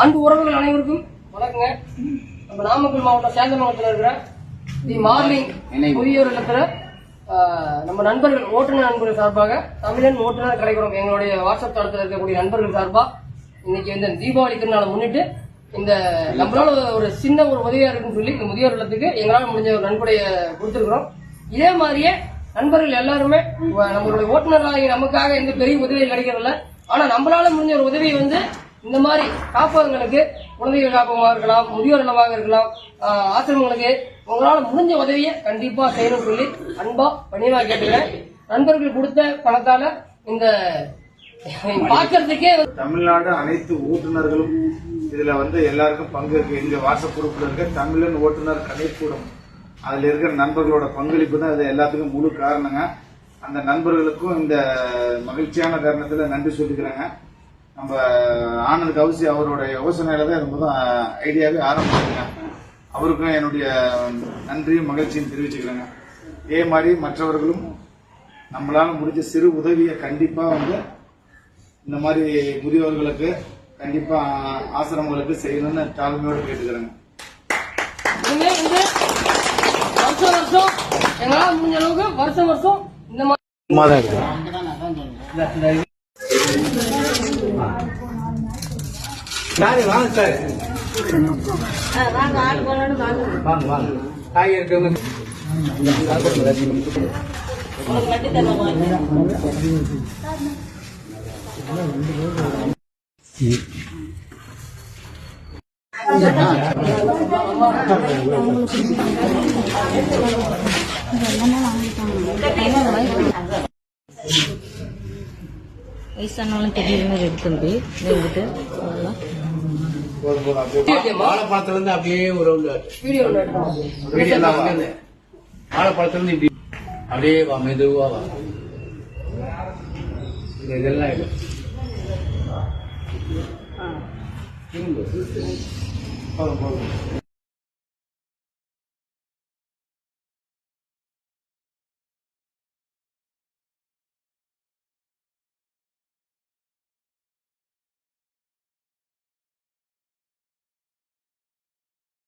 அன்பு உறவுகள் அனைவருக்கும் வணக்கங்க. நம்ம நாமக்கல் மாவட்டம் சேந்தமங்கலத்தில் இருக்கிற தி மார்லிங் முதியோர் இல்லத்துல நம்ம நண்பர்கள் ஓட்டுநர் நண்பர்கள் சார்பாக தமிழன் ஓட்டுநர் கலைக்குழு எங்களுடைய வாட்ஸ்அப் தளத்தில் இருக்கக்கூடிய நண்பர்கள் சார்பா இன்னைக்கு இந்த தீபாவளி திருநாளை முன்னிட்டு இந்த நம்மளால ஒரு சின்ன ஒரு உதவியா இருக்குன்னு சொல்லி இந்த முதியோர் இல்லத்துக்கு எங்களால் முடிஞ்ச ஒரு நன்கொடைய கொடுத்துருக்கிறோம். இதே மாதிரியே நண்பர்கள் எல்லாருமே நம்மளுடைய ஓட்டுநர்களாகி நமக்காக எந்த பெரிய உதவி கிடைக்கிறதில்ல. ஆனா நம்மளால முடிஞ்ச ஒரு உதவி இந்த மாதிரி காப்பகங்களுக்கு, குழந்தைகள் காப்பகமாக இருக்கலாம், முதியோர் இல்லமாக இருக்கலாம், ஆசிரமங்களுக்கு உங்களால முடிஞ்ச உதவியை கண்டிப்பா செய்யணும்னு சொல்லி அன்பா பணிவா கேட்டுக்கிறேன். நண்பர்கள் கொடுத்த பணத்தால இந்த பாக்கிறதுக்கே தமிழ்நாடு அனைத்து ஓட்டுநர்களும் இதுல எல்லாருக்கும் பங்கு இருக்கு. எங்க வாட்ஸ்அப் குரூப்ல இருக்க தமிழன் ஓட்டுநர் கலைக்கூடம் அதுல இருக்கிற நண்பர்களோட பங்களிப்பு தான் இது எல்லாத்துக்கும் முழு காரணங்க. அந்த நண்பர்களுக்கும் இந்த மகிழ்ச்சியான காரணத்துல நன்றி சொல்லிக்கிறேங்க. நம்ம ஆனந்த் கவுசி அவரோட யோசனையில தான் இது முதல் ஐடியாவே ஆரம்பிச்சிருங்க. அவருக்கும் என்னுடைய நன்றியும் மகிழ்ச்சியும் தெரிவிச்சுக்கிறேங்க. இதே மாதிரி மற்றவர்களும் நம்மளால முடிஞ்ச சிறு உதவியை கண்டிப்பா இந்த மாதிரி முதியோர்களுக்கு கண்டிப்பா ஆசிரமங்களுக்கு செய்யணும்னு தாழ்மையோடு கேட்டுக்கிறேங்க. வருஷம் எங்களால் முடிஞ்ச அளவுக்கு வருஷம் இந்த மாதிரி வாங்க சார், வாங்க வாங்க காய் இருக்கு. வயசானாலும் தெரியுற மாதிரி எடுத்துட்டு வாழைப்பழத்துல இருந்து அப்படியே ஒரு வாழைப்பழத்துல இருந்து இப்படி அப்படியே வா, மெதுவா வா. இதெல்லாம் இல்லை.